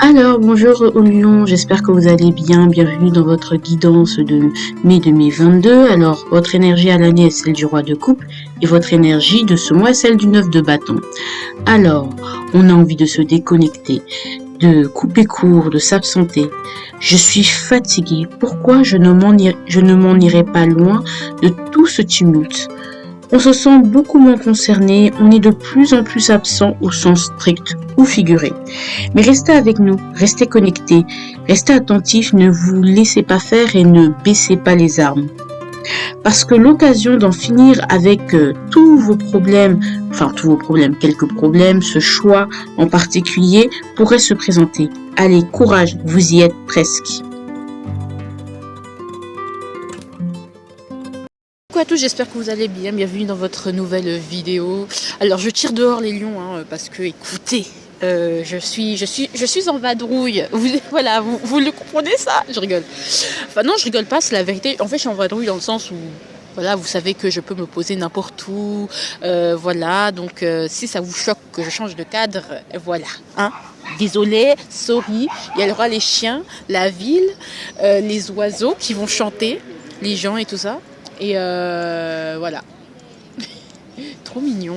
Alors, bonjour aux lions, j'espère que vous allez bien. Bienvenue dans votre guidance de mai 2022. Alors, votre énergie à l'année est celle du roi de coupe et votre énergie de ce mois est celle du 9 de bâton. Alors, on a envie de se déconnecter, de couper court, de s'absenter. Je suis fatiguée. Pourquoi je ne m'en irai pas loin de tout ce tumulte? On se sent beaucoup moins concerné, on est de plus en plus absent au sens strict ou figuré. Mais restez avec nous, restez connectés, restez attentifs, ne vous laissez pas faire et ne baissez pas les armes. Parce que l'occasion d'en finir avec tous vos problèmes, quelques problèmes, ce choix en particulier pourrait se présenter. Allez, courage, vous y êtes presque. Coucou à tous, j'espère que vous allez bien, bienvenue dans votre nouvelle vidéo. Alors je tire dehors les lions parce que écoutez, je suis en vadrouille. Vous le comprenez ça? Je rigole. Enfin non, je rigole pas, c'est la vérité. En fait, je suis en vadrouille dans le sens où voilà, vous savez que je peux me poser n'importe où. Donc si ça vous choque que je change de cadre, voilà. Désolé, sorry. Il y aura les chiens, la ville, les oiseaux qui vont chanter, les gens et tout ça. Et voilà. Trop mignon.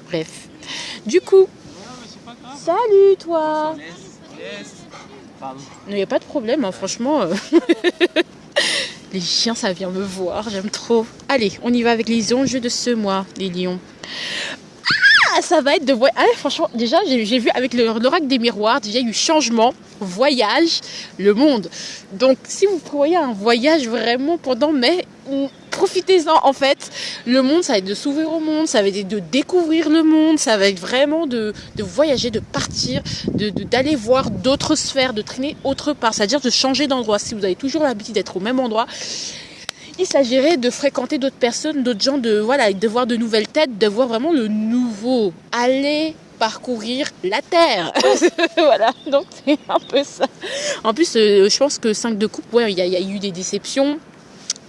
Bref. Du coup. Salut toi. Il n'y a pas de problème, franchement. Les chiens, ça vient me voir. J'aime trop. Allez, on y va avec les enjeux de ce mois, les lions. Ça va être de voyage. Franchement, déjà, j'ai vu avec l'oracle des miroirs, déjà il y a eu changement, voyage, le monde. Donc, si vous prévoyez un voyage vraiment pendant mai, profitez-en en fait. Le monde, ça va être de s'ouvrir au monde, ça va être de découvrir le monde, ça va être vraiment de voyager, de partir, d'aller voir d'autres sphères, de traîner autre part, c'est-à-dire de changer d'endroit. Si vous avez toujours l'habitude d'être au même endroit, il s'agirait de fréquenter d'autres personnes, d'autres gens, de voir de nouvelles têtes, de voir vraiment le nouveau. Aller parcourir la terre. Voilà, donc c'est un peu ça. En plus, je pense que 5 de coupe, il y a eu des déceptions.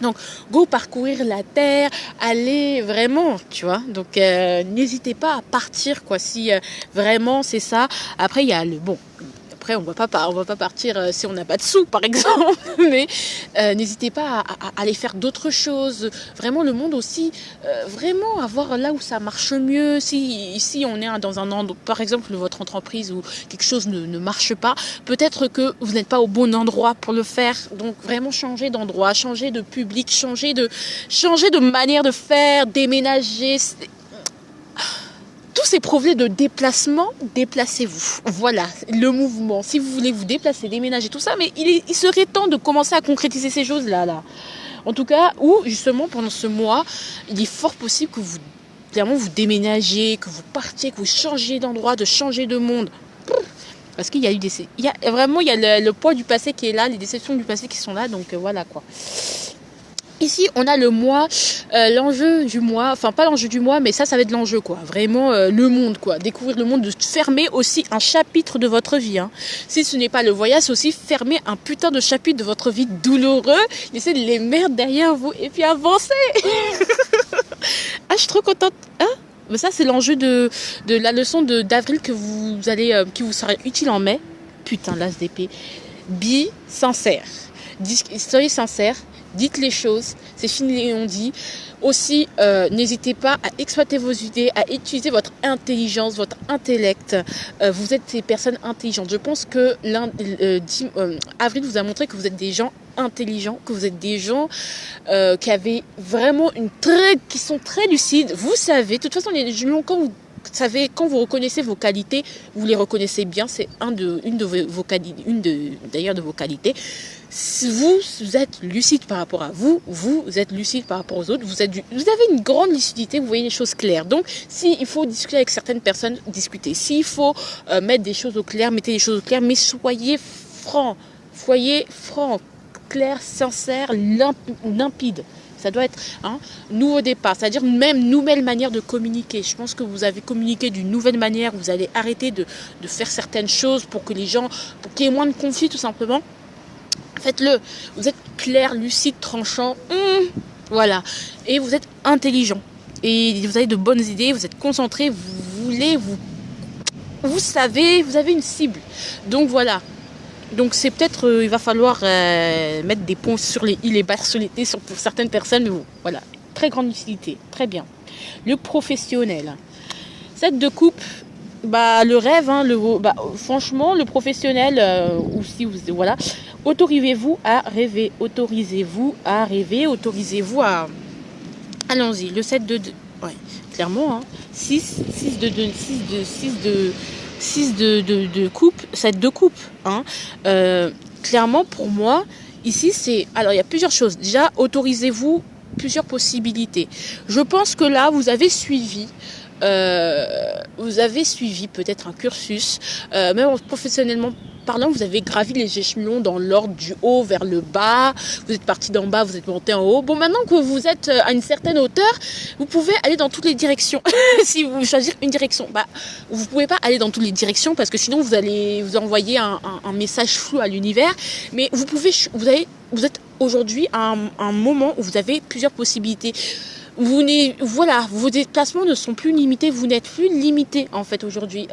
Donc, go parcourir la terre, aller vraiment, tu vois. Donc, n'hésitez pas à partir, quoi, si vraiment c'est ça. Après, il y a le bon. Après, on va pas partir si on n'a pas de sous, par exemple. Mais n'hésitez pas à aller faire d'autres choses. Vraiment, le monde aussi, vraiment à voir là où ça marche mieux. Si ici, on est dans un endroit, par exemple, votre entreprise où quelque chose ne marche pas, peut-être que vous n'êtes pas au bon endroit pour le faire. Donc, vraiment changer d'endroit, changer de public, changer de manière de faire, déménager. Tous ces projets de déplacement, déplacez-vous. Voilà, le mouvement. Si vous voulez vous déplacer, déménager, tout ça, mais il serait temps de commencer à concrétiser ces choses-là. En tout cas, ou justement, pendant ce mois, il est fort possible que vous déménagiez, que vous partiez, que vous changiez d'endroit, de changer de monde. Parce qu'il y a eu il y a le poids du passé qui est là, les déceptions du passé qui sont là, donc voilà quoi. Ici, on a le mois, l'enjeu du mois, enfin pas l'enjeu du mois, mais ça va être l'enjeu quoi. Vraiment le monde quoi. Découvrir le monde, de fermer aussi un chapitre de votre vie. Si ce n'est pas le voyage, c'est aussi fermer un putain de chapitre de votre vie douloureux. Laissez les merdes derrière vous et puis avancer. Je suis trop contente. Mais ça, c'est l'enjeu de la leçon d'avril qui vous sera utile en mai. Putain, l'as d'épée. Sincère. Soyez sincère. Dites les choses, c'est fini et on dit. Aussi, n'hésitez pas à exploiter vos idées, à utiliser votre intelligence, votre intellect. Vous êtes des personnes intelligentes. Je pense que avril vous a montré que vous êtes des gens intelligents, que vous êtes des gens qui avaient vraiment qui sont très lucides. Vous savez, de toute façon, les gens, quand vous reconnaissez vos qualités, vous les reconnaissez bien. C'est une de vos qualités. Si vous êtes lucide par rapport à vous êtes lucide par rapport aux autres, vous avez une grande lucidité, vous voyez les choses claires. Donc, s'il faut discuter avec certaines personnes, discutez. S'il faut mettre des choses au clair, mettez des choses au clair, mais soyez franc, clair, sincère, limpide. Ça doit être un nouveau départ, c'est-à-dire même nouvelle manière de communiquer. Je pense que vous avez communiqué d'une nouvelle manière, vous allez arrêter de faire certaines choses pour qu'il y ait moins de conflits tout simplement. Faites-le. Vous êtes clair, lucide, tranchant. Voilà. Et vous êtes intelligent. Et vous avez de bonnes idées, vous êtes concentré, vous voulez vous savez, vous avez une cible. Donc voilà. Donc c'est peut-être, il va falloir mettre des ponts sur les i, les barres sur les t pour certaines personnes. Mais bon, voilà. Très grande utilité. Très bien. Le professionnel. 7 de coupe. Bah le rêve, hein, franchement, le professionnel, ou si vous, voilà, autorisez-vous à rêver, autorisez-vous à, allons-y, le 7 de, ouais, clairement, hein, 6 de coupe, 7 de coupe, hein, clairement pour moi, ici c'est, alors il y a plusieurs choses, déjà, autorisez-vous plusieurs possibilités, je pense que là, vous avez suivi peut-être un cursus, même professionnellement parlant, vous avez gravi les échelons dans l'ordre du haut vers le bas, vous êtes parti d'en bas, vous êtes monté en haut. Bon, maintenant que vous êtes à une certaine hauteur, vous pouvez aller dans toutes les directions. Si vous choisissez une direction, vous pouvez pas aller dans toutes les directions parce que sinon vous allez vous envoyer un message flou à l'univers. Mais vous êtes aujourd'hui à un moment où vous avez plusieurs possibilités. Vos déplacements ne sont plus limités, vous n'êtes plus limité en fait aujourd'hui.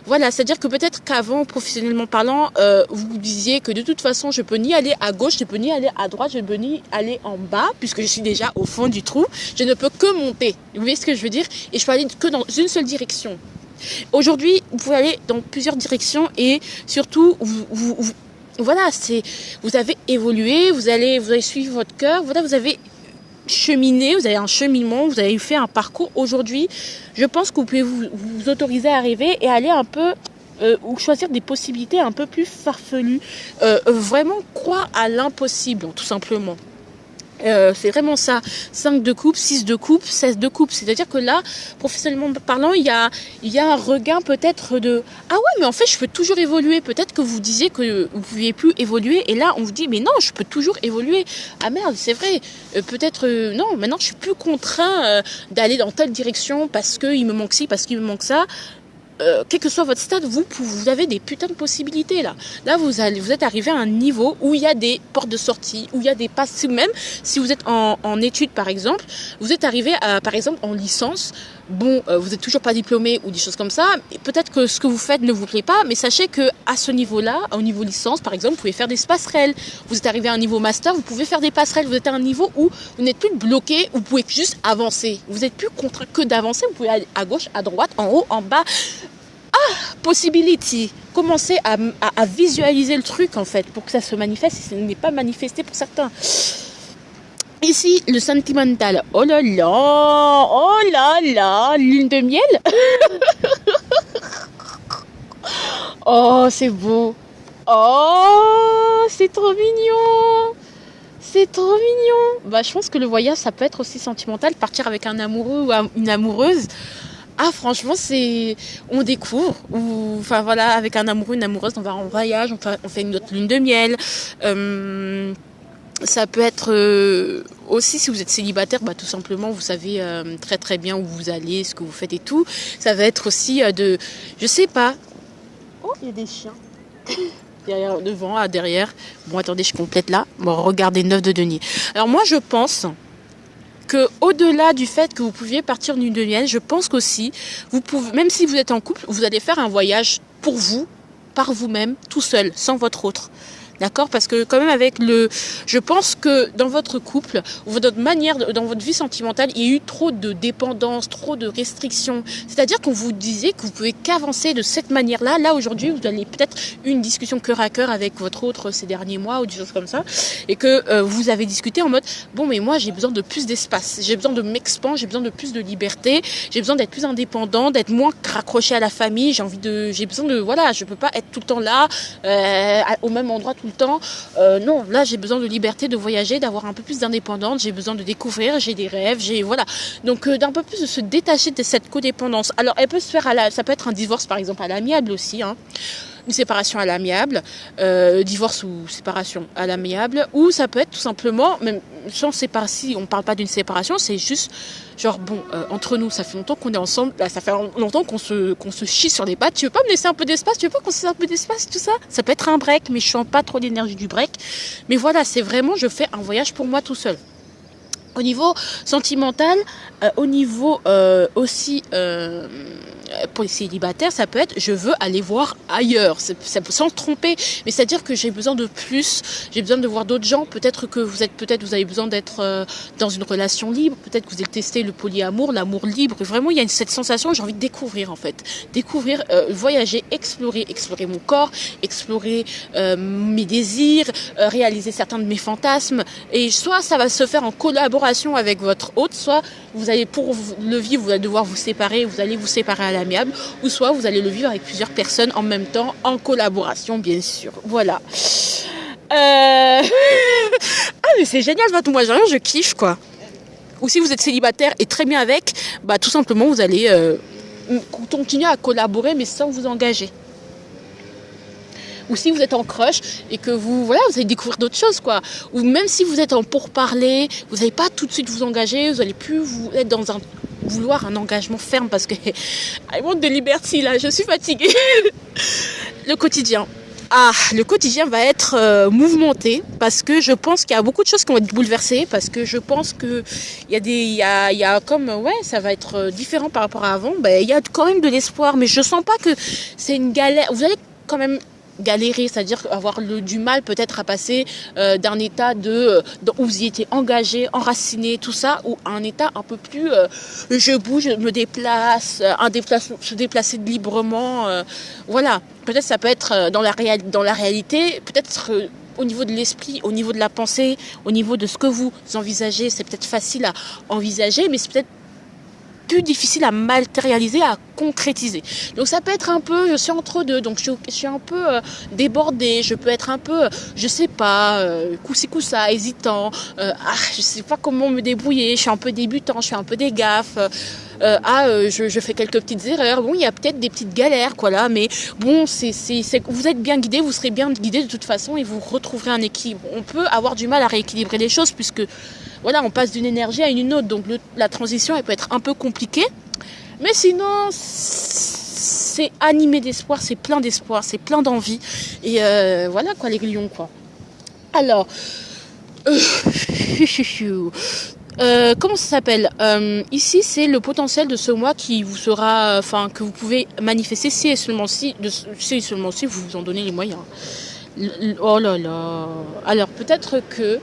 C'est-à-dire que peut-être qu'avant, professionnellement parlant, vous vous disiez que de toute façon, je peux ni aller à gauche, je peux ni aller à droite, je peux ni aller en bas, puisque je suis déjà au fond du trou, je ne peux que monter. Vous voyez ce que je veux dire? Et je peux aller que dans une seule direction. Aujourd'hui, vous pouvez aller dans plusieurs directions et surtout, vous avez évolué, vous avez suivi votre cœur, vous avez cheminé, vous avez un cheminement, vous avez fait un parcours. Aujourd'hui, je pense que vous pouvez vous autoriser à rêver et aller un peu ou choisir des possibilités un peu plus farfelues. Vraiment croire à l'impossible, tout simplement. C'est vraiment ça. 5 de coupe, 6 de coupe, 16 de coupe. C'est-à-dire que là, professionnellement parlant, il y a un regain peut-être de « Ah ouais, mais en fait, je peux toujours évoluer. » Peut-être que vous disiez que vous ne pouviez plus évoluer. Et là, on vous dit « Mais non, je peux toujours évoluer. » Ah merde, c'est vrai. Non, maintenant, je suis plus contraint d'aller dans telle direction parce qu'il me manque ci, parce qu'il me manque ça. Quel que soit votre stade, vous avez des putains de possibilités là. Là, vous êtes arrivé à un niveau où il y a des portes de sortie, où il y a des passes. Même si vous êtes en études, par exemple, vous êtes arrivé par exemple, en licence. Bon, vous n'êtes toujours pas diplômé ou des choses comme ça. Peut-être que ce que vous faites ne vous plaît pas, mais sachez que à ce niveau-là, au niveau licence, par exemple, vous pouvez faire des passerelles. Vous êtes arrivé à un niveau master, vous pouvez faire des passerelles. Vous êtes à un niveau où vous n'êtes plus bloqué, vous pouvez juste avancer. Vous n'êtes plus contraint que d'avancer. Vous pouvez aller à gauche, à droite, en haut, en bas. Possibility. Commencez à visualiser le truc en fait pour que ça se manifeste si ce n'est pas manifesté pour certains. Ici, le sentimental. Oh là là, lune de miel. Oh, c'est beau. Oh, c'est trop mignon. C'est trop mignon. Je pense que le voyage, ça peut être aussi sentimental. Partir avec un amoureux ou une amoureuse. Ah franchement on découvre avec un amoureux, une amoureuse, on va en voyage, on fait une autre lune de miel. Ça peut être aussi si vous êtes célibataire, tout simplement vous savez très très bien où vous allez, ce que vous faites et tout. Ça va être aussi je sais pas. Oh, il y a des chiens. Derrière, devant, derrière. Bon, attendez, je complète là. Bon, regardez, 9 de denier. Alors moi je pense que au-delà du fait que vous pouviez partir d'une de miel, je pense qu'aussi, vous pouvez, même si vous êtes en couple, vous allez faire un voyage pour vous, par vous-même, tout seul, sans votre autre. D'accord ? Parce que quand même je pense que dans votre couple, ou votre manière, dans votre vie sentimentale, il y a eu trop de dépendance, trop de restrictions. C'est-à-dire qu'on vous disait que vous pouvez qu'avancer de cette manière-là. Là, aujourd'hui, vous avez peut-être eu une discussion cœur à cœur avec votre autre ces derniers mois ou des choses comme ça. Et que vous avez discuté en mode, bon, mais moi, j'ai besoin de plus d'espace. J'ai besoin de m'expandre, j'ai besoin de plus de liberté. J'ai besoin d'être plus indépendant, d'être moins raccroché à la famille. J'ai besoin de, je peux pas être tout le temps là, au même endroit tout le temps. Non, là j'ai besoin de liberté, de voyager, d'avoir un peu plus d'indépendance, j'ai besoin de découvrir, j'ai des rêves, donc d'un peu plus de se détacher de cette codépendance. Alors elle peut se faire ça peut être un divorce par exemple à l'amiable aussi, une séparation à l'amiable, divorce ou séparation à l'amiable, ou ça peut être tout simplement, même sans séparation, si on parle pas d'une séparation, c'est juste genre entre nous, ça fait longtemps qu'on est ensemble, là, ça fait longtemps qu'on se chie sur les pattes, tu veux pas me laisser un peu d'espace, tu veux pas qu'on se laisse un peu d'espace, tout ça. Ça peut être un break, mais je sens pas trop l'énergie du break. Mais voilà, c'est vraiment, je fais un voyage pour moi tout seul. Au niveau sentimental, au niveau aussi pour les célibataires, ça peut être je veux aller voir ailleurs, sans se tromper, mais c'est-à-dire que j'ai besoin de plus, j'ai besoin de voir d'autres gens, peut-être que vous avez besoin d'être dans une relation libre, peut-être que vous avez testé le polyamour, l'amour libre, et vraiment il y a cette sensation, j'ai envie de découvrir en fait, voyager, explorer mon corps, explorer mes désirs, réaliser certains de mes fantasmes, et soit ça va se faire en collaboration avec votre hôte, soit vous allez, pour le vivre, vous allez devoir vous séparer, vous allez vous séparer à l'amiable, ou soit vous allez le vivre avec plusieurs personnes en même temps, en collaboration bien sûr. Voilà. Ah mais c'est génial, moi je kiffe quoi. Ou si vous êtes célibataire et très bien avec, bah tout simplement vous allez continuer à collaborer mais sans vous engager. Ou si vous êtes en crush et que vous allez découvrir d'autres choses quoi. Ou même si vous êtes en pourparler, vous n'allez pas tout de suite vous engager, vous n'allez plus être dans vouloir un engagement ferme parce que I want the liberty là, je suis fatiguée. Le quotidien. Le quotidien va être mouvementé parce que je pense qu'il y a beaucoup de choses qui vont être bouleversées, parce que je pense que ça va être différent par rapport à avant. Il y a quand même de l'espoir, mais je sens pas que c'est une galère. Vous allez quand même galérer, c'est-à-dire avoir du mal peut-être à passer d'un état où vous y étiez engagé, enraciné, tout ça, ou un état un peu plus je bouge, je me déplace, se déplacer librement, voilà. Peut-être ça peut être dans la réalité, peut-être au niveau de l'esprit, au niveau de la pensée, au niveau de ce que vous envisagez, c'est peut-être facile à envisager, mais c'est peut-être plus difficile à matérialiser, à concrétiser. Donc ça peut être un peu, je suis entre deux, donc je suis un peu débordée, je peux être un peu, je sais pas, coup-ci coup-ça, hésitant, je sais pas comment me débrouiller, je suis un peu débutant, je fais un peu des gaffes, je fais quelques petites erreurs, bon il y a peut-être des petites galères quoi là, mais bon vous êtes bien guidé, vous serez bien guidé de toute façon et vous retrouverez un équilibre. On peut avoir du mal à rééquilibrer les choses puisque voilà, on passe d'une énergie à une autre, donc la transition elle peut être un peu compliquée, mais sinon c'est animé d'espoir, c'est plein d'espoir, c'est plein d'envie, et voilà quoi les lions quoi. Alors, comment ça s'appelle ici c'est le potentiel de ce mois qui vous sera, que vous pouvez manifester si et seulement si vous vous en donnez les moyens. Oh là là. Alors peut-être que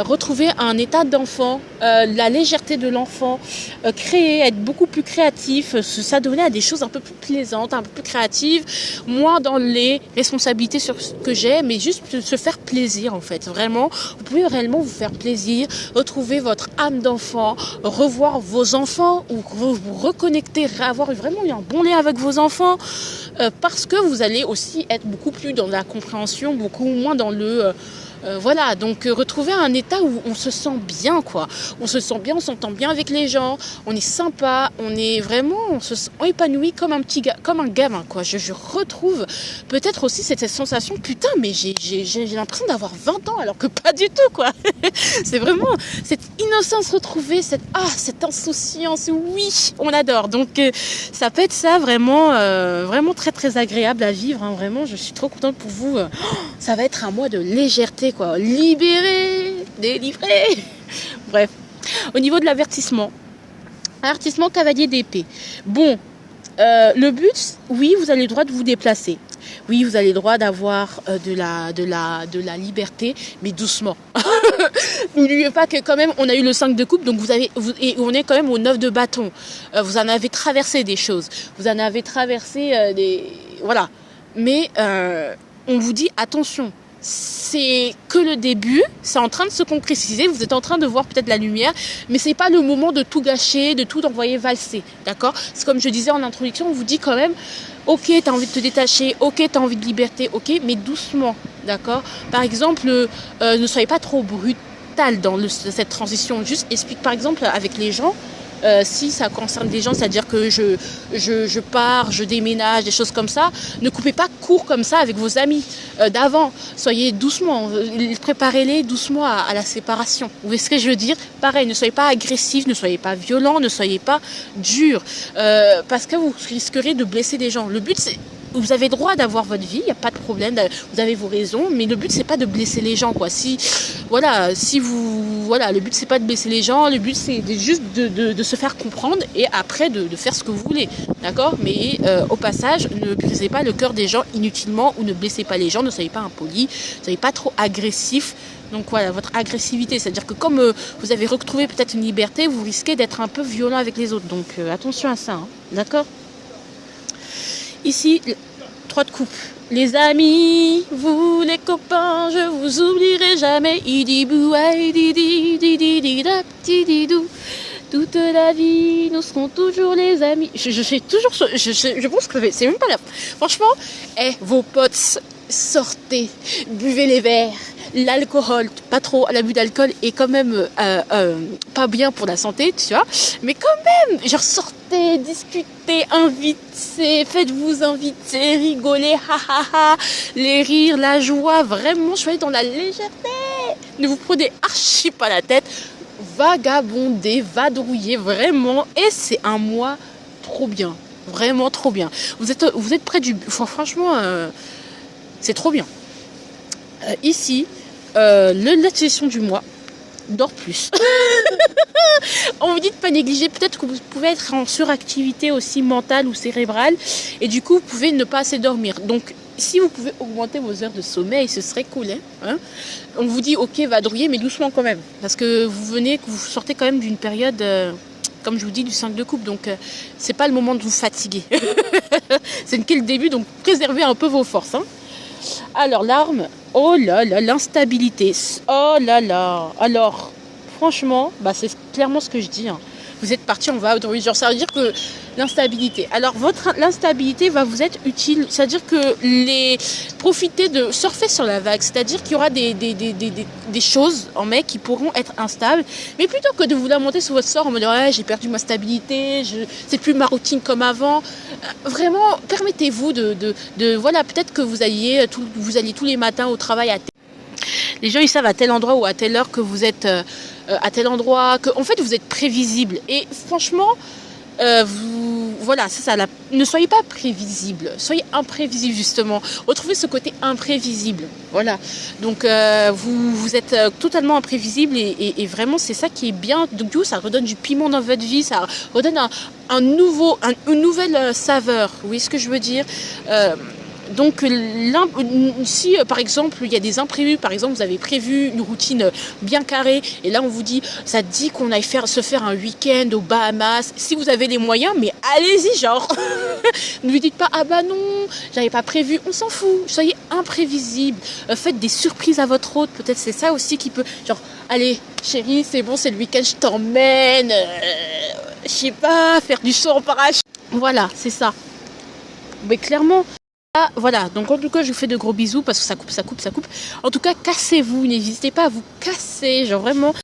retrouver un état d'enfant, la légèreté de l'enfant, créer, être beaucoup plus créatif, s'adonner à des choses un peu plus plaisantes, un peu plus créatives, moins dans les responsabilités sur ce que j'ai, mais juste se faire plaisir en fait. Vraiment, vous pouvez réellement vous faire plaisir, retrouver votre âme d'enfant, revoir vos enfants ou vous reconnecter, avoir vraiment eu un bon lien avec vos enfants, parce que vous allez aussi être beaucoup plus dans la compréhension, beaucoup moins dans le voilà, donc retrouver un état où on se sent bien quoi. On se sent bien, on s'entend bien avec les gens, on est sympa, on se sent épanoui comme un gamin quoi. Je retrouve peut-être aussi cette sensation, putain mais j'ai l'impression d'avoir 20 ans alors que pas du tout quoi. C'est vraiment cette innocence retrouvée, cette insouciance, oui, on adore. Donc ça peut être ça vraiment vraiment très très agréable à vivre hein. Vraiment, je suis trop contente pour vous. Ça va être un mois de légèreté quoi, libéré, délivré. Bref, au niveau de l'avertissement cavalier d'épée. Bon, le but, oui, vous avez le droit de vous déplacer. Oui, vous avez le droit d'avoir de la liberté, mais doucement. N'oubliez pas que quand même, on a eu le 5 de coupe, donc et on est quand même au 9 de bâton. Vous en avez traversé des choses. Vous en avez traversé voilà. Mais on vous dit, attention, c'est que le début, c'est en train de se concrétiser, vous êtes en train de voir peut-être la lumière, mais c'est pas le moment de tout gâcher, de tout envoyer valser, d'accord ? C'est comme je disais en introduction, on vous dit quand même, ok, t'as envie de te détacher, ok, t'as envie de liberté, ok, mais doucement, d'accord ? Par exemple, ne soyez pas trop brutal dans cette transition, juste explique par exemple avec les gens, si ça concerne des gens, c'est-à-dire que je pars, je déménage, des choses comme ça, ne coupez pas court comme ça avec vos amis d'avant. Soyez doucement, préparez-les doucement à la séparation. Vous voyez ce que je veux dire ? Pareil, ne soyez pas agressif, ne soyez pas violent, ne soyez pas dur, parce que vous risquerez de blesser des gens. Le but, c'est vous avez droit d'avoir votre vie, il n'y a pas de problème, vous avez vos raisons, mais le but c'est pas de blesser les gens, quoi. Le but c'est pas de blesser les gens, le but c'est juste de se faire comprendre et après de faire ce que vous voulez, d'accord? Mais au passage, ne brisez pas le cœur des gens inutilement ou ne blessez pas les gens, ne soyez pas impoli, ne soyez pas trop agressif. Donc voilà, votre agressivité, c'est-à-dire que comme vous avez retrouvé peut-être une liberté, vous risquez d'être un peu violent avec les autres, donc attention à ça, hein, d'accord? Ici, 3 de coupe. Les amis, vous les copains, je vous oublierai jamais. Toute la vie, nous serons toujours les amis. Je pense que c'est même pas là. Franchement, vos potes, sortez, buvez les verres. L'alcool, pas trop, l'abus d'alcool est quand même pas bien pour la santé, tu vois. Mais quand même, genre sortez, discutez, invitez, faites-vous inviter, rigolez, les rires, la joie, vraiment, soyez dans la légèreté. Ne vous prenez archi pas la tête, vagabondez, vadrouillez, vraiment. Et c'est un mois trop bien, vraiment trop bien. Vous êtes près du... franchement, c'est trop bien. Ici, la gestion du mois dort plus. On vous dit de ne pas négliger, peut-être que vous pouvez être en suractivité aussi mentale ou cérébrale et du coup vous pouvez ne pas assez dormir. Donc si vous pouvez augmenter vos heures de sommeil, ce serait cool, hein. On vous dit ok, vadrouiller, mais doucement quand même, parce que vous sortez quand même d'une période comme je vous dis, du 5 de coupe, donc c'est pas le moment de vous fatiguer. C'est que le début, donc préservez un peu vos forces, hein. Alors, l'arme, oh là là, l'instabilité, oh là là. Alors, franchement, c'est clairement ce que je dis, hein. Vous êtes parti en vadrouille, genre ça veut dire que l'instabilité. Alors, l'instabilité va vous être utile, c'est-à-dire que profitez de surfer sur la vague, c'est-à-dire qu'il y aura des choses en mai qui pourront être instables, mais plutôt que de vous lamenter sur votre sort en me disant j'ai perdu ma stabilité, c'est plus ma routine comme avant, vraiment permettez-vous voilà, peut-être que vous alliez tous les matins au travail les gens ils savent à tel endroit ou à telle heure que vous êtes à tel endroit, que en fait vous êtes prévisible et franchement voilà, c'est ça, ne soyez pas prévisible, soyez imprévisible justement, retrouvez ce côté imprévisible, voilà, donc vous êtes totalement imprévisible et vraiment c'est ça qui est bien, donc du coup ça redonne du piment dans votre vie, ça redonne une nouvelle saveur, vous voyez ce que je veux dire, donc si par exemple il y a des imprévus, par exemple vous avez prévu une routine bien carrée et là on vous dit, ça te dit qu'on aille se faire un week-end aux Bahamas, si vous avez les moyens, mais allez-y genre. Ne lui dites pas non, j'avais pas prévu, on s'en fout, soyez imprévisible, faites des surprises à votre hôte, peut-être c'est ça aussi qui peut, genre allez chérie c'est bon, c'est le week-end, je t'emmène, je sais pas, faire du saut en parachute, voilà c'est ça, mais clairement. Voilà, donc en tout cas je vous fais de gros bisous parce que ça coupe. En tout cas cassez-vous, n'hésitez pas à vous casser, genre vraiment.